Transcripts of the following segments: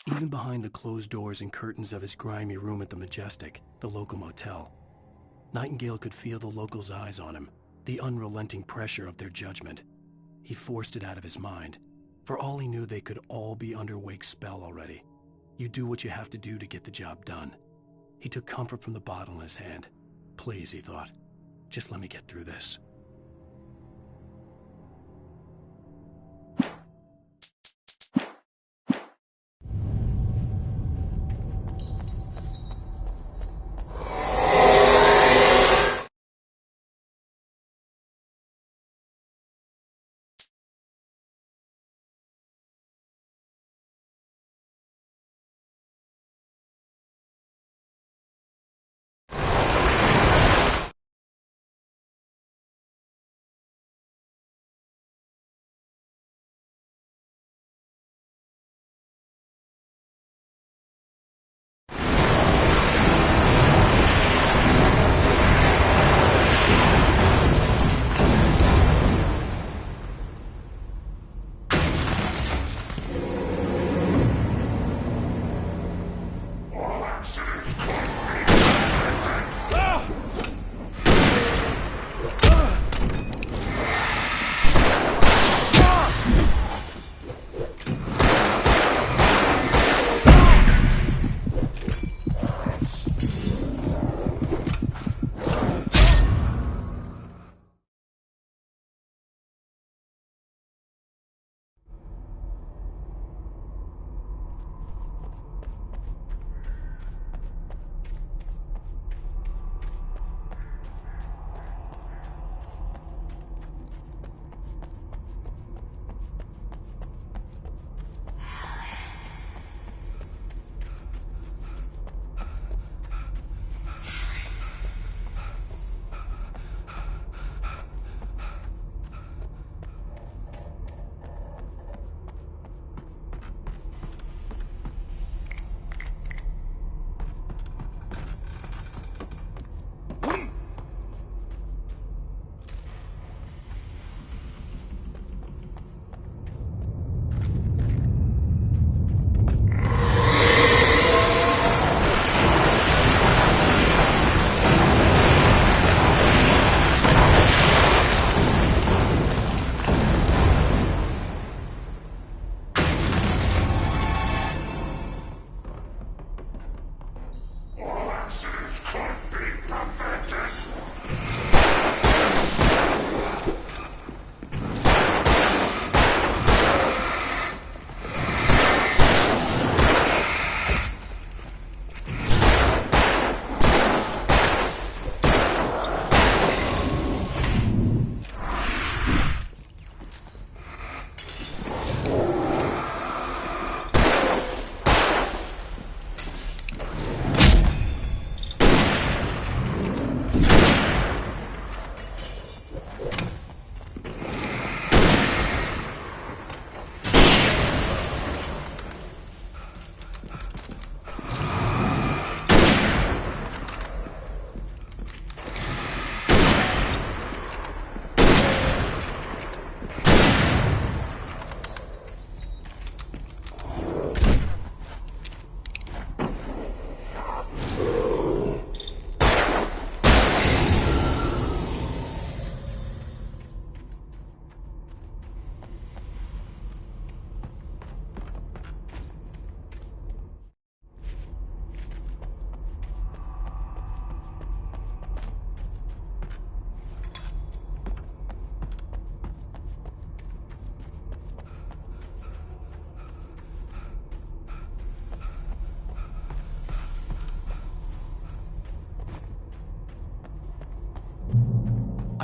even behind the closed doors and curtains of his grimy room at the Majestic, the local motel. Nightingale could feel the locals' eyes on him, the unrelenting pressure of their judgment. He forced it out of his mind. For all he knew, they could all be under Wake's spell already. You do what you have to do to get the job done. He took comfort from the bottle in his hand. Please, he thought, just let me get through this.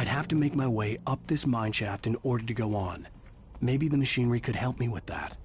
I'd have to make my way up this mine shaft in order to go on. Maybe the machinery could help me with that.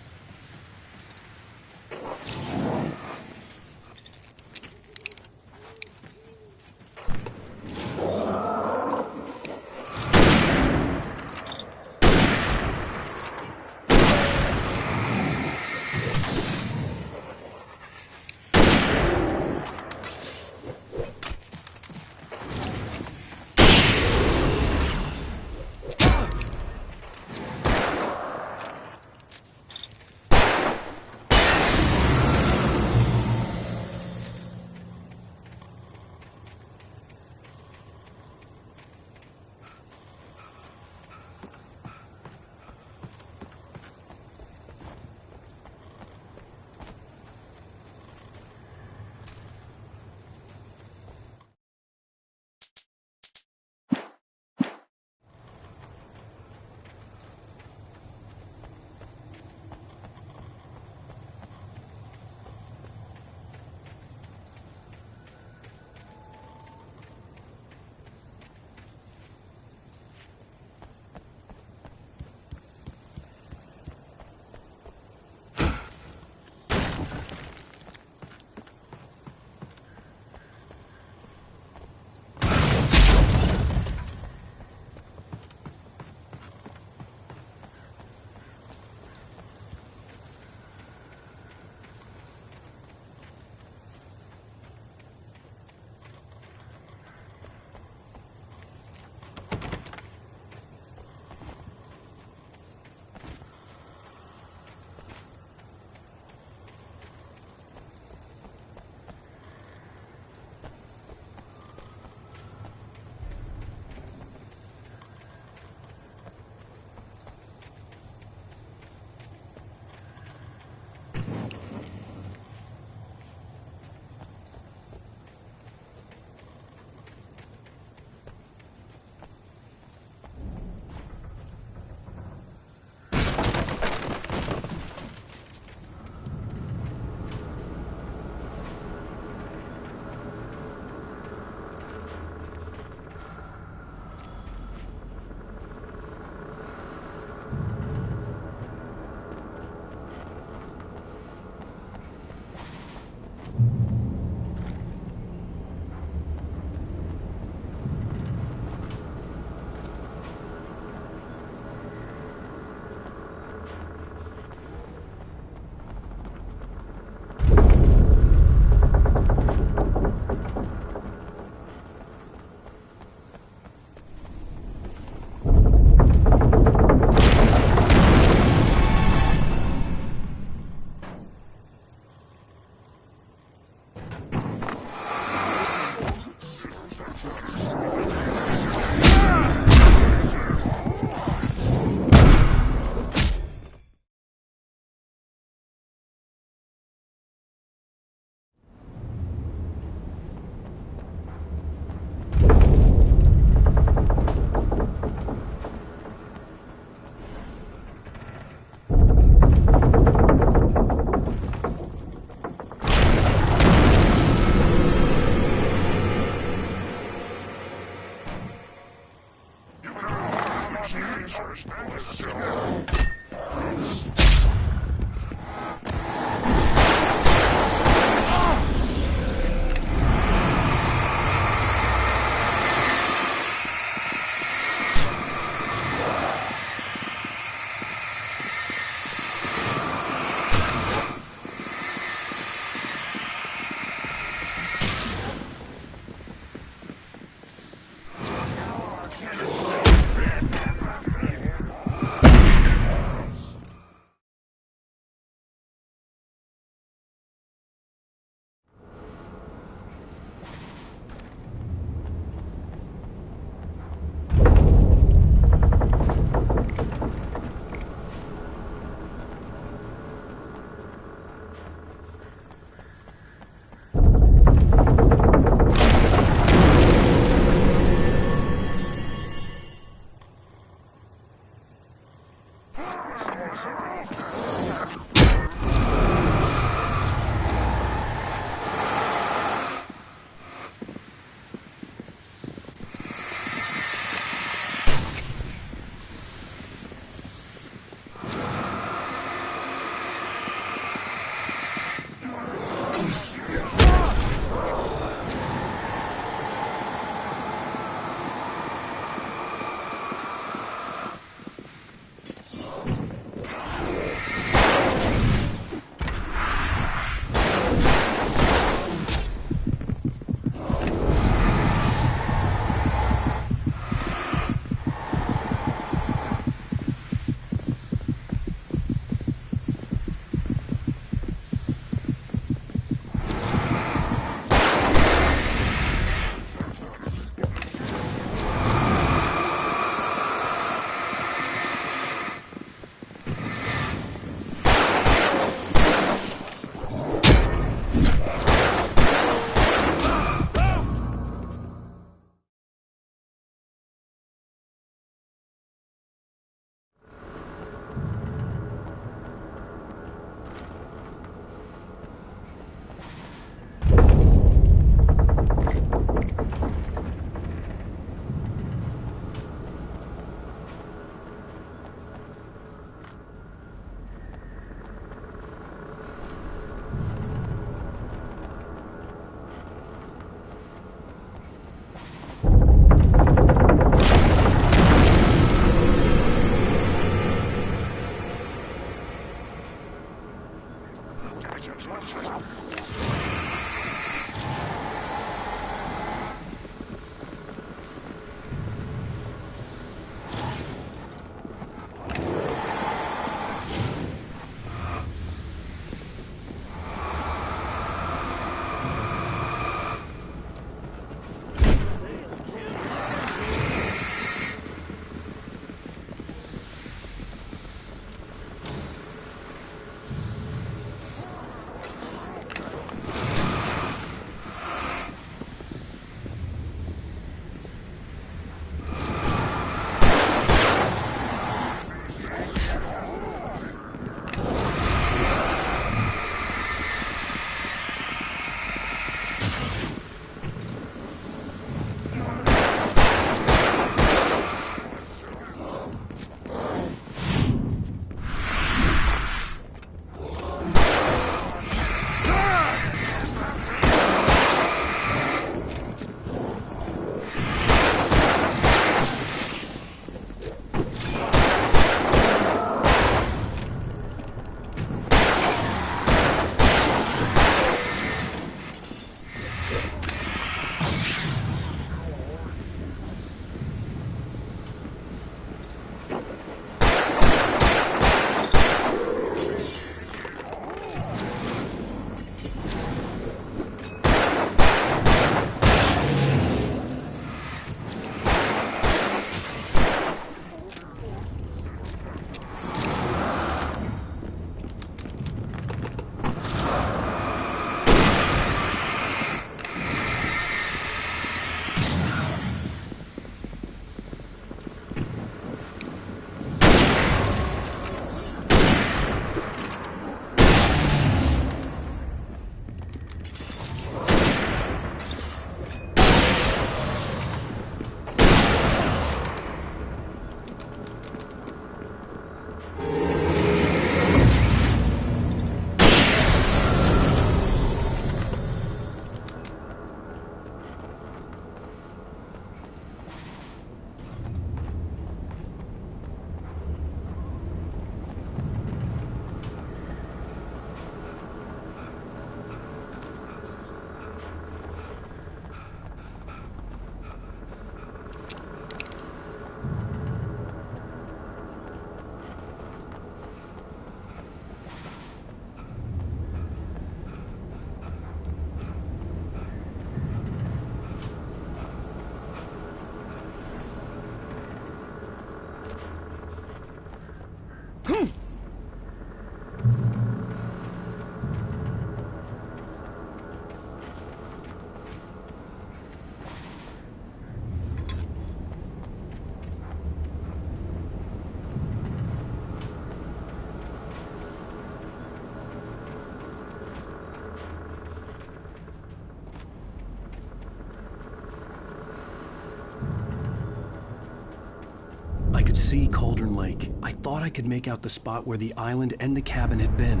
see Cauldron Lake. I thought I could make out the spot where the island and the cabin had been.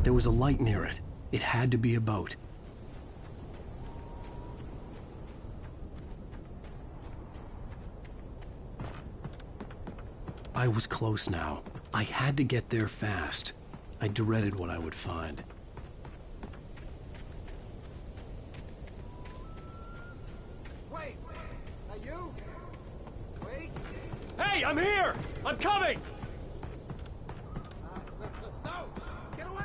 There was a light near it. It had to be a boat. I was close now. I had to get there fast. I dreaded what I would find. Wait! Are you? Wait! Hey, I'm here! I'm coming! No! Get away!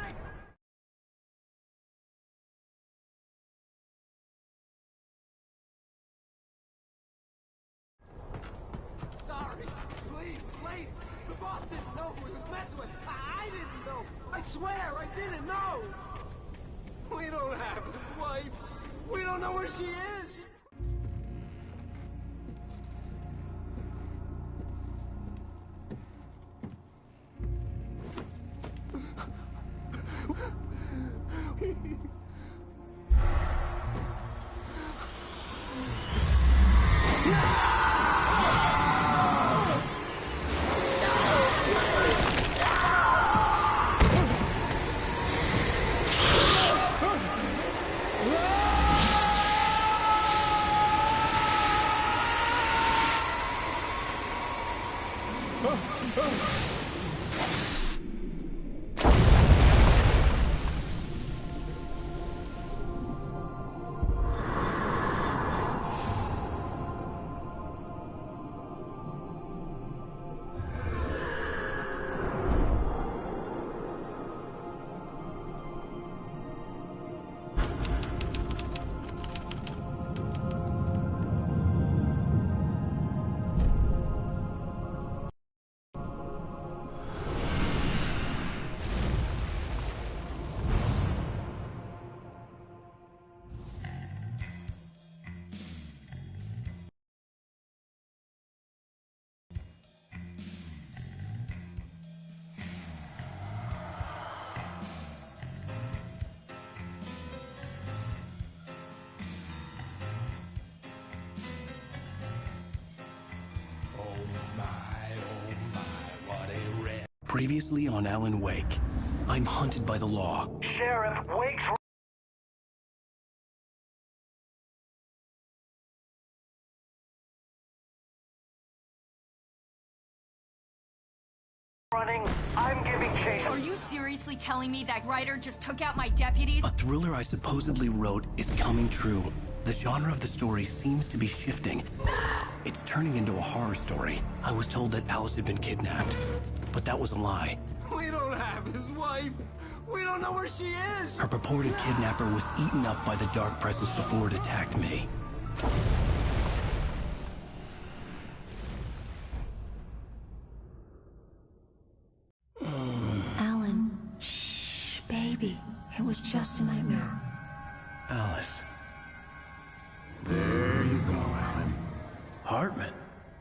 Sorry. Please, it's late. The boss didn't know who he was messing with. I didn't know. I swear, I didn't know. We don't have his wife. We don't know where she is. Previously on Alan Wake, I'm hunted by the law. Sheriff Wake's running. I'm giving chase. Are you seriously telling me that Ryder just took out my deputies? A thriller I supposedly wrote is coming true. The genre of the story seems to be shifting. It's turning into a horror story. I was told that Alice had been kidnapped, but that was a lie. We don't have his wife. We don't know where she is. Her purported kidnapper was eaten up by the dark presence before it attacked me. Alan, shh, baby. It was just a nightmare. Alice. There you go, Alan. Hartman.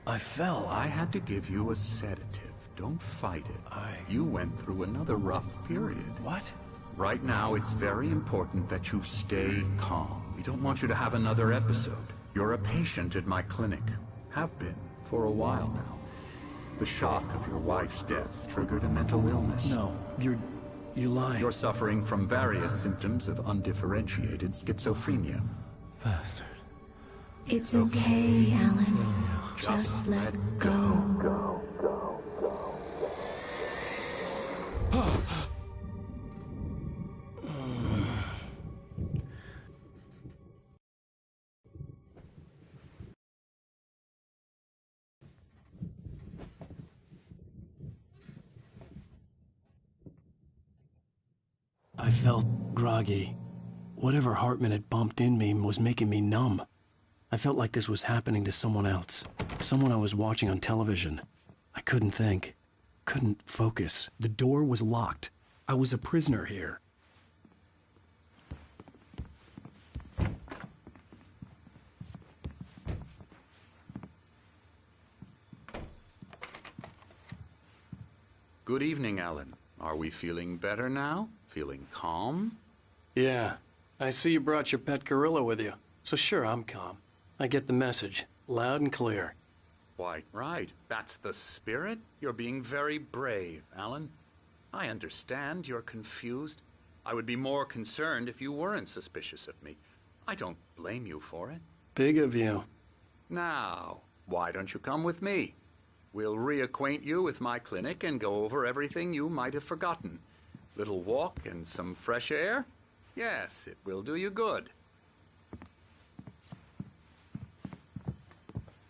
I fell. I had to give you a sedative. Don't fight it. You went through another rough period. What? Right now, it's very important that you stay calm. We don't want you to have another episode. You're a patient at my clinic. Have been for a while now. The shock of your wife's death triggered a mental illness. No, you lied. You're suffering from various symptoms of undifferentiated schizophrenia. Bastard. It's okay, Alan. Just let go. I felt groggy. Whatever Hartman had bumped in me was making me numb. I felt like this was happening to someone else. Someone I was watching on television. I couldn't think. Couldn't focus. The door was locked. I was a prisoner here. Good evening, Alan. Are we feeling better now? Feeling calm? Yeah. I see you brought your pet gorilla with you. So sure, I'm calm. I get the message. Loud and clear. Why, right. That's the spirit. You're being very brave, Alan. I understand you're confused. I would be more concerned if you weren't suspicious of me. I don't blame you for it. Big of you. Now, why don't you come with me? We'll reacquaint you with my clinic and go over everything you might have forgotten. Little walk and some fresh air? Yes, it will do you good.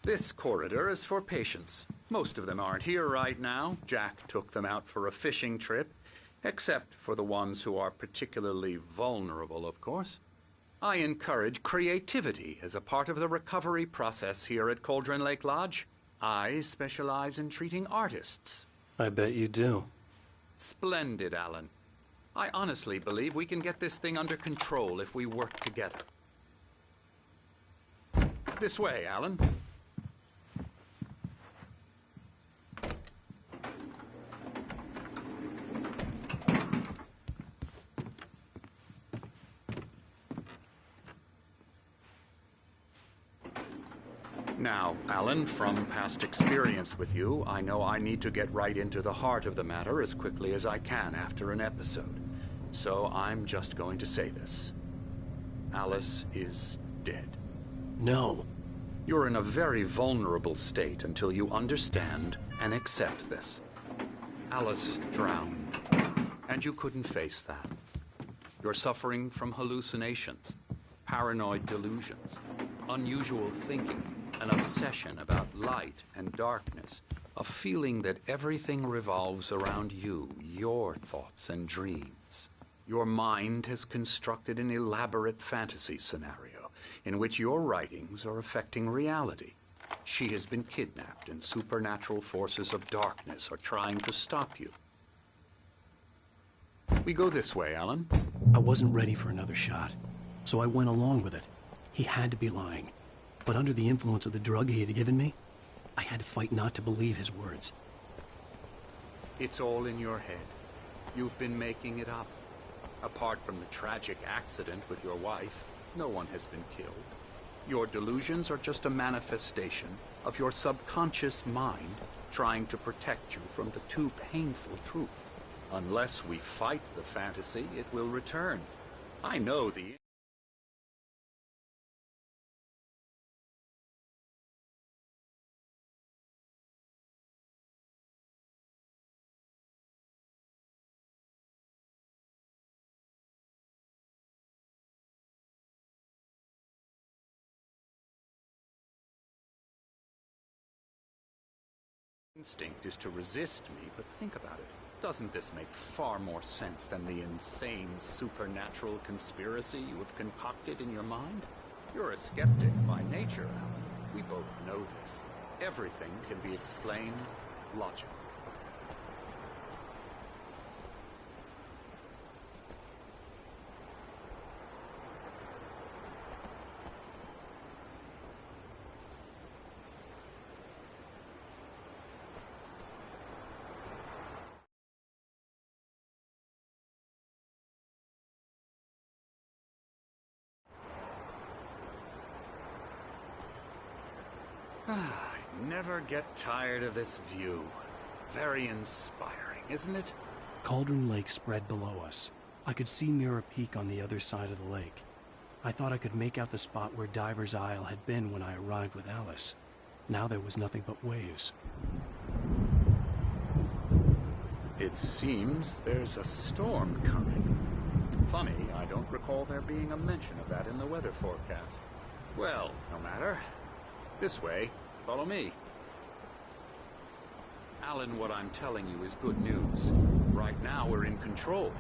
This corridor is for patients. Most of them aren't here right now. Jack took them out for a fishing trip, except for the ones who are particularly vulnerable, of course. I encourage creativity as a part of the recovery process here at Cauldron Lake Lodge. I specialize in treating artists. I bet you do. Splendid, Alan. I honestly believe we can get this thing under control if we work together. This way, Alan. Now, Alan, from past experience with you, I know I need to get right into the heart of the matter as quickly as I can after an episode. So I'm just going to say this. Alice is dead. No. You're in a very vulnerable state until you understand and accept this. Alice drowned, and you couldn't face that. You're suffering from hallucinations, paranoid delusions, unusual thinking, an obsession about light and darkness, a feeling that everything revolves around you, your thoughts and dreams. Your mind has constructed an elaborate fantasy scenario in which your writings are affecting reality. She has been kidnapped and supernatural forces of darkness are trying to stop you. We go this way, Alan. I wasn't ready for another shot, so I went along with it. He had to be lying. But under the influence of the drug he had given me, I had to fight not to believe his words. It's all in your head. You've been making it up. Apart from the tragic accident with your wife, no one has been killed. Your delusions are just a manifestation of your subconscious mind trying to protect you from the too painful truth. Unless we fight the fantasy, it will return. I know the... instinct is to resist me, but think about it. Doesn't this make far more sense than the insane supernatural conspiracy you have concocted in your mind? You're a skeptic by nature, Alan. We both know this. Everything can be explained logically. I never get tired of this view. Very inspiring, isn't it? Cauldron Lake spread below us. I could see Mirror Peak on the other side of the lake. I thought I could make out the spot where Diver's Isle had been when I arrived with Alice. Now there was nothing but waves. It seems there's a storm coming. Funny, I don't recall there being a mention of that in the weather forecast. Well, no matter. This way. Follow me. Alan, what I'm telling you is good news. Right now, we're in control.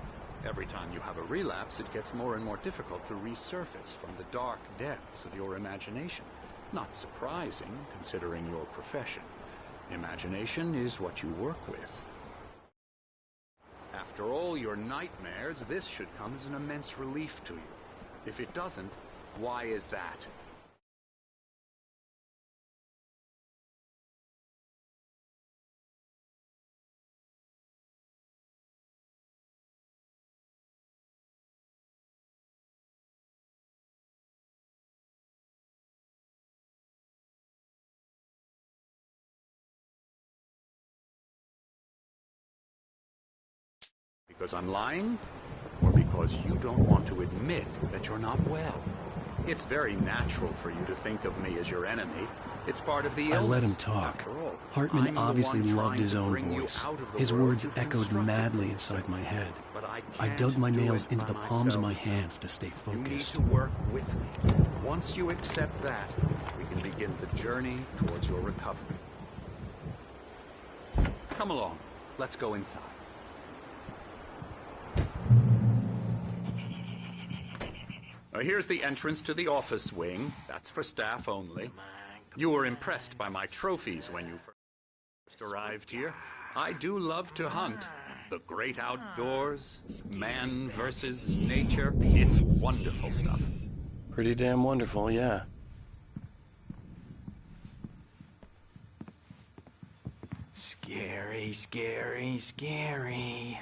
Every time you have a relapse, it gets more and more difficult to resurface from the dark depths of your imagination. Not surprising, considering your profession. Imagination is what you work with. After all your nightmares, this should come as an immense relief to you. If it doesn't, why is that? Because I'm lying? Or because you don't want to admit that you're not well? It's very natural for you to think of me as your enemy. It's part of the illness. I let him talk. Hartman obviously loved his own voice. His words echoed madly inside my head. I dug my nails into the palms of my hands to stay focused. You need to work with me. Once you accept that, we can begin the journey towards your recovery. Come along. Let's go inside. Here's the entrance to the office wing. That's for staff only. You were impressed by my trophies when you first arrived here. I do love to hunt. The great outdoors, man versus nature. It's wonderful stuff. Pretty damn wonderful, yeah. Scary, scary, scary.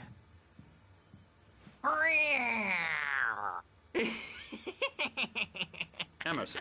Emerson.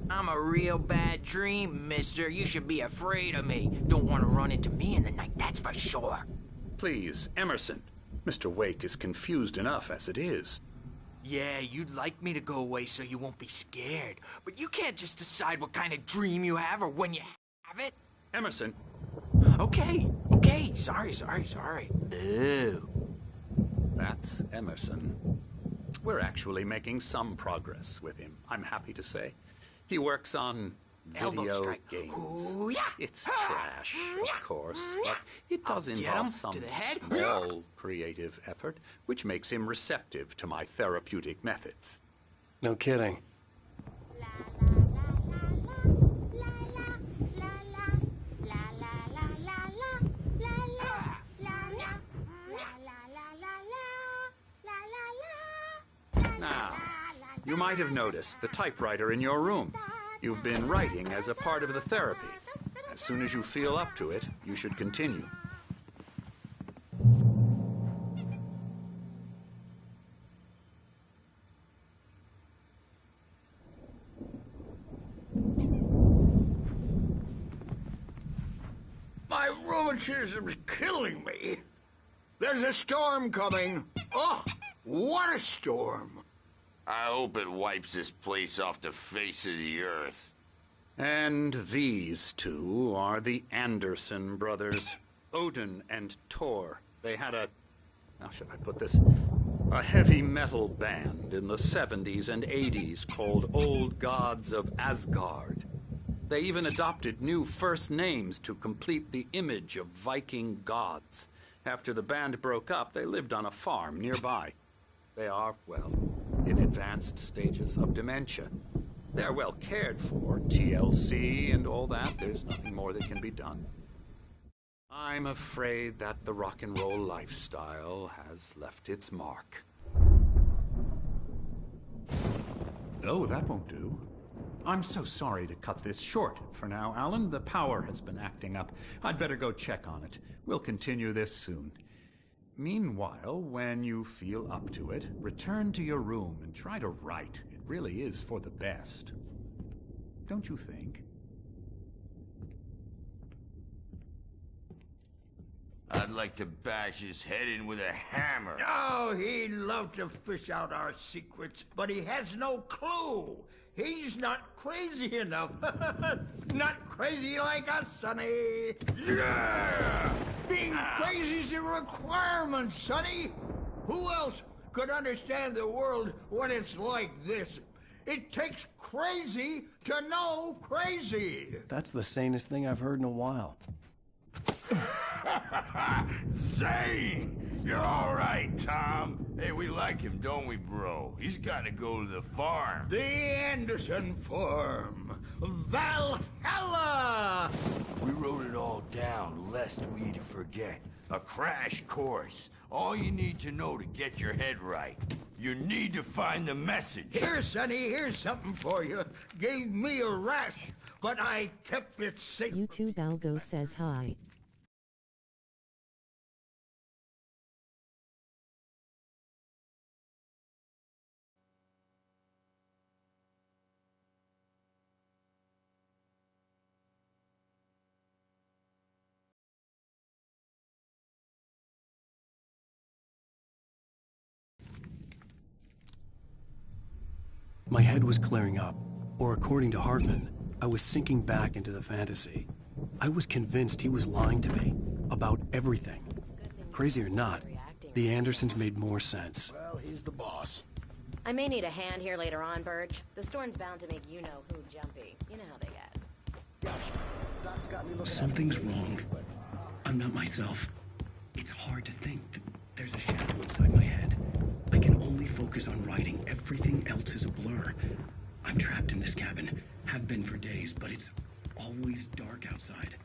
I'm a real bad dream, mister. You should be afraid of me. Don't want to run into me in the night, that's for sure. Please, Emerson. Mr. Wake is confused enough as it is. Yeah, you'd like me to go away so you won't be scared. But you can't just decide what kind of dream you have or when you have it. Emerson. Okay. Sorry. Ew. That's Emerson. We're actually making some progress with him, I'm happy to say. He works on video games. Ooh, yeah. It's trash, of course, but it does involve some small creative effort, which makes him receptive to my therapeutic methods. No kidding. Now, you might have noticed the typewriter in your room. You've been writing as a part of the therapy. As soon as you feel up to it, you should continue. My rheumatism's killing me. There's a storm coming. Oh, what a storm. I hope it wipes this place off the face of the earth. And these two are the Anderson brothers, Odin and Tor. They had how should I put this? A heavy metal band in the 70s and 80s called Old Gods of Asgard. They even adopted new first names to complete the image of Viking gods. After the band broke up, they lived on a farm nearby. They are, well, in advanced stages of dementia. They're well cared for, TLC and all that. There's nothing more that can be done. I'm afraid that the rock and roll lifestyle has left its mark. Oh, that won't do. I'm so sorry to cut this short for now, Alan. The power has been acting up. I'd better go check on it. We'll continue this soon. Meanwhile, when you feel up to it, return to your room and try to write. It really is for the best. Don't you think? I'd like to bash his head in with a hammer. Oh, he'd love to fish out our secrets, but he has no clue. He's not crazy enough. Not crazy like us, Sonny. Yeah! Being crazy's a requirement, Sonny. Who else could understand the world when it's like this? It takes crazy to know crazy. That's the sanest thing I've heard in a while. Zane! You're all right, Tom. Hey, we like him, don't we, bro? He's got to go to the farm. The Anderson Farm. Valhalla! We wrote it all down, lest we forget. A crash course. All you need to know to get your head right. You need to find the message. Here, Sonny, here's something for you. Gave me a rash, but I kept it safe. YouTube Algo says hi. My head was clearing up, or according to Hartman, I was sinking back into the fantasy. I was convinced he was lying to me about everything. Crazy or not, the Andersons made more sense. Well, he's the boss. I may need a hand here later on, Burge. The storm's bound to make you-know-who jumpy. You know how they get. Gotcha. Doc's got me looking Something's wrong. I'm not myself. It's hard to think that there's a shadow inside my head. I can only focus on writing. Everything else is a blur. I'm trapped in this cabin. Have been for days, but it's always dark outside.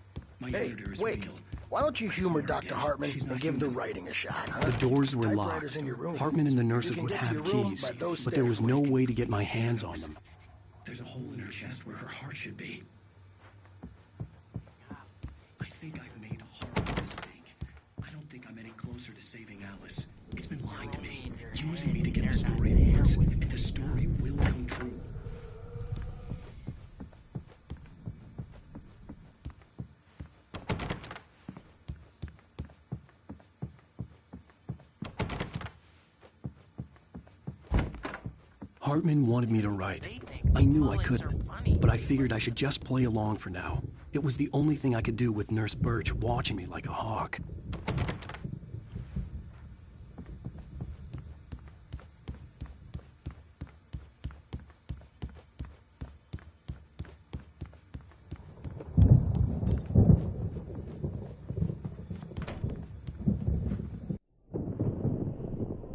My editor is wait. real. Why don't you humor Dr. Hartman and give the writing a shot, huh? The doors were Typewriter's locked. in your room. Hartman and the You nurses can would get to have your room keys, by those but there was stairs, no Wake. way to get my hands on them. There's a hole in her chest where her heart should be. I think I've made a horrible mistake. I don't think I'm any closer to saving Alice. It's been lying to me, using me to get the story it wants, and the story will come true. Hartman wanted me to write. I knew I couldn't, but I figured I should just play along for now. It was the only thing I could do with Nurse Birch watching me like a hawk.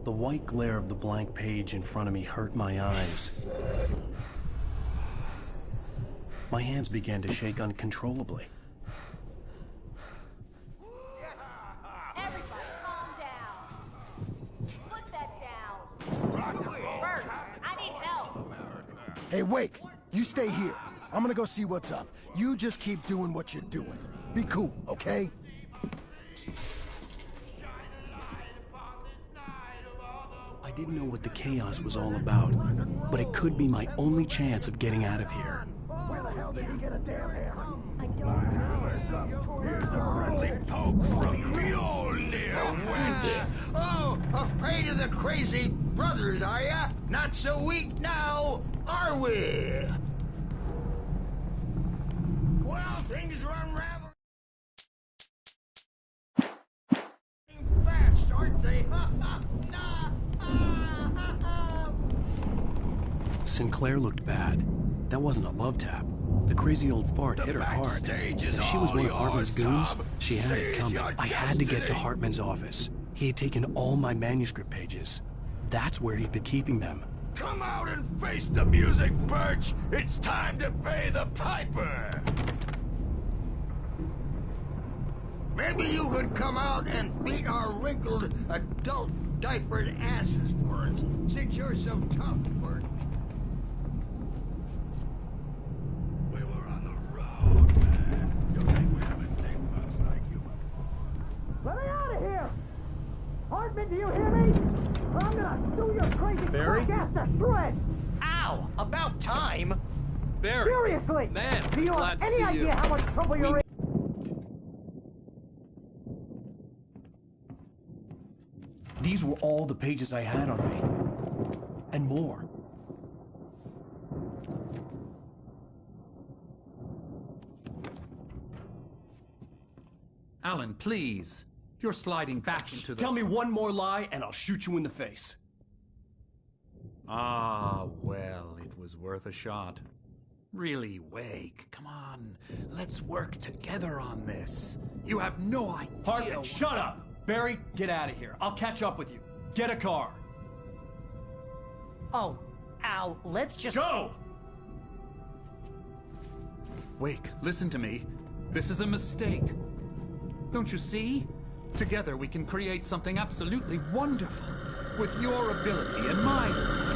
The white glare of the blank page in front of me hurt my eyes. My hands began to shake uncontrollably. Everybody, calm down. Put that down. Bert, I need help. Hey, Wake, you stay here. I'm gonna go see what's up. You just keep doing what you're doing. Be cool, okay? I didn't know what the chaos was all about, but it could be my only chance of getting out of here. Where the hell did he get a damn hammer? I don't know. Here's a friendly poke from Mjolnir, wench. Oh, afraid of the crazy brothers, are ya? Not so weak now, are we? Well, things run rather fast, aren't they? Sinclair looked bad. That wasn't a love tap. The crazy old fart hit her hard. backstage is If she was all one of Hartman's yours, goons, Tom. she had it Seize coming. your I had to get to destiny. Hartman's office. He had taken all my manuscript pages. That's where he'd been keeping them. Come out and face the music, Birch. It's time to pay the piper. Maybe you could come out and beat our wrinkled adult diapered asses for us, since you're so tough, Bert. We were on the road, man. Don't think we haven't seen folks like you before. Let me out of here! Hartman, do you hear me? Or I'm gonna sue your crazy crack ass to shreds! Ow! About time! Barry! Seriously! Man, do you glad have to any see idea you. how much trouble you're in? These were all the pages I had on me. And more. please. You're sliding back into the... Tell me one more lie and I'll shoot you in the face. Ah, well, it was worth a shot. Really, Wake, come on. Let's work together on this. You have no idea... Hartman, shut up! Barry, get out of here. I'll catch up with you. Get a car. Oh, Al, let's just... Go! Wake, listen to me. This is a mistake. Don't you see? Together we can create something absolutely wonderful. With your ability and mine.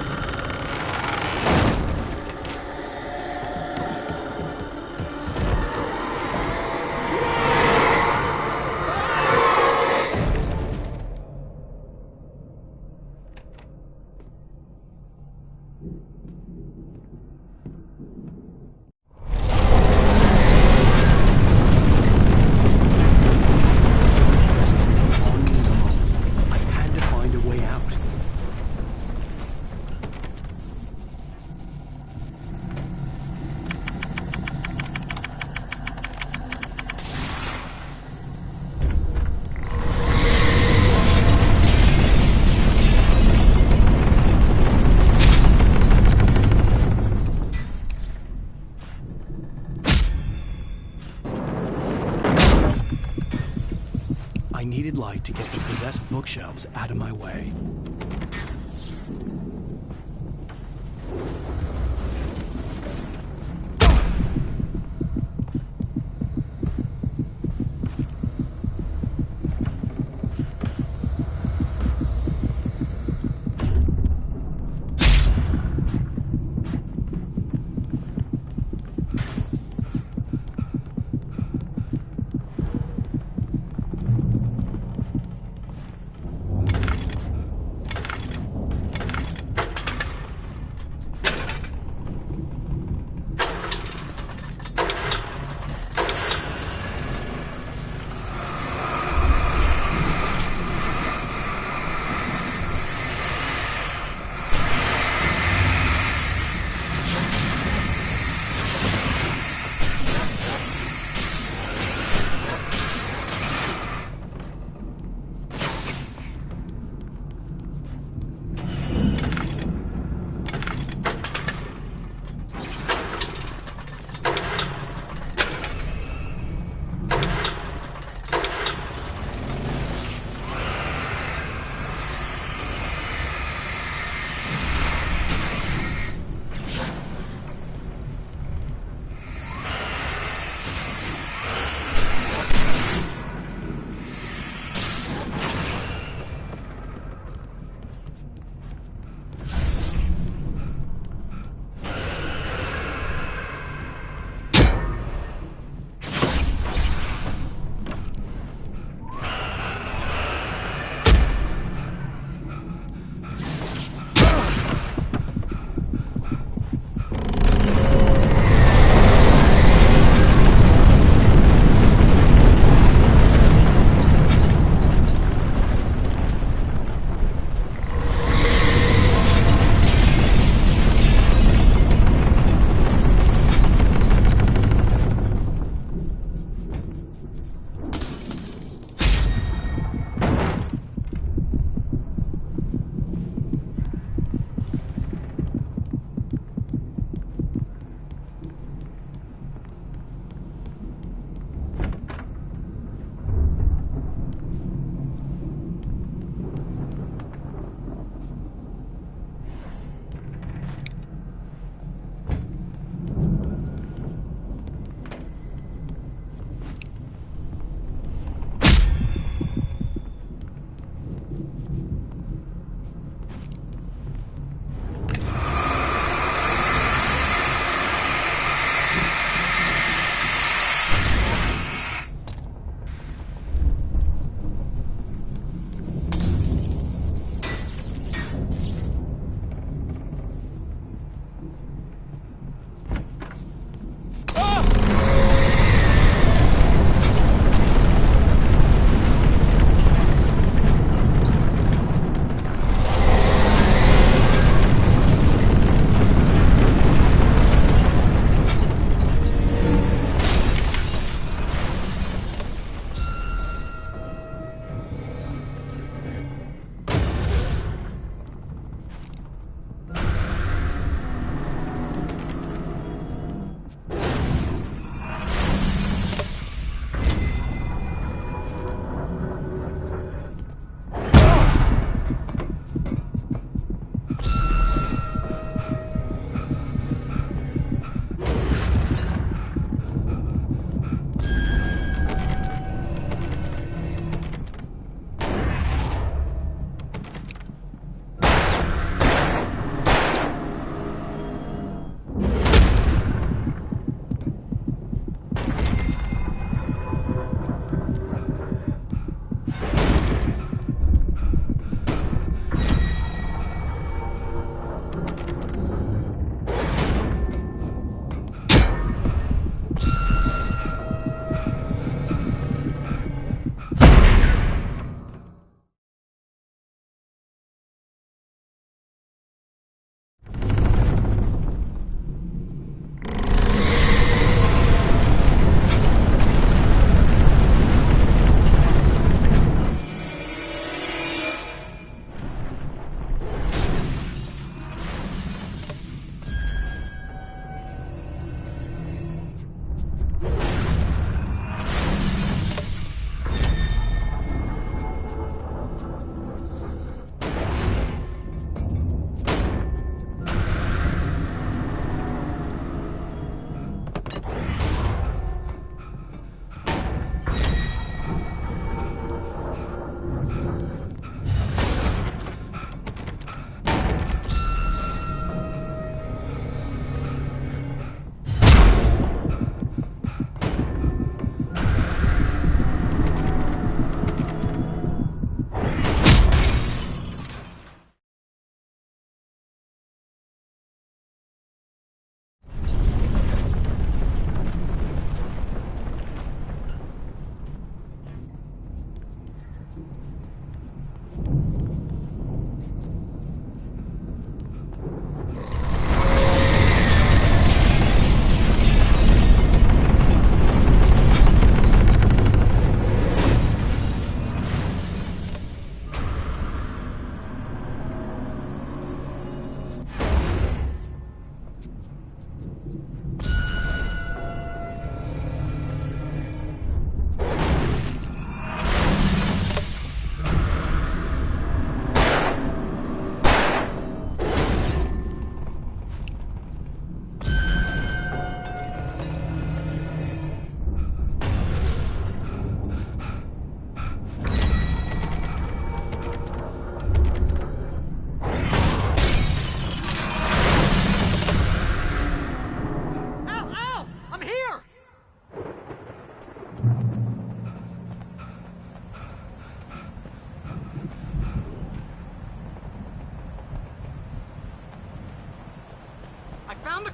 I needed light to get the possessed bookshelves out of my way.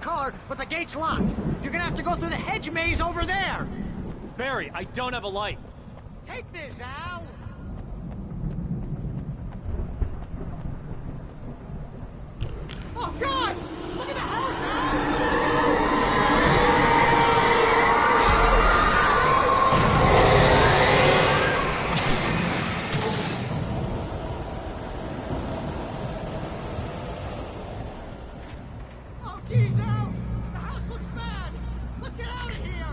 car, but the gate's locked. You're gonna have to go through the hedge maze over there. Barry, I don't have a light. Take this, Al. Oh, God! Look at the house, Al! Oh, geez, Al! The house looks bad! Let's get out of here!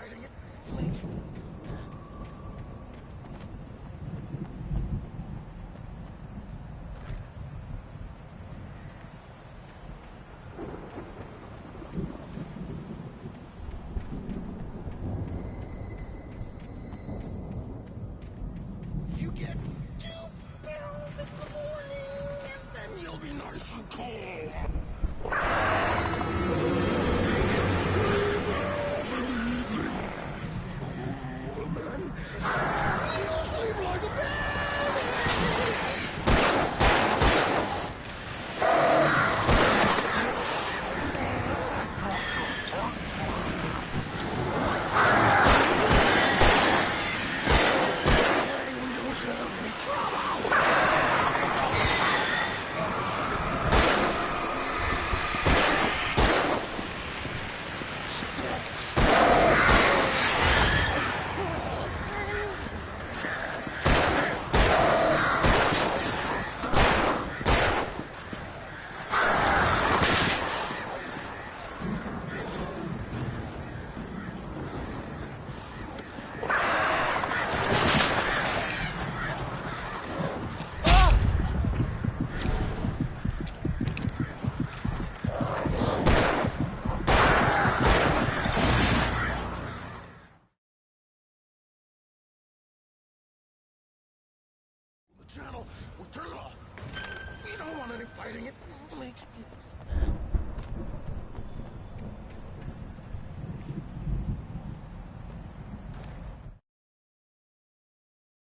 fighting it. Makes me... You get 2 pills in the morning, and then you'll be nice and calm. You'll sleep like a baby! Channel, we'll turn it off. We don't want any fighting. It makes me...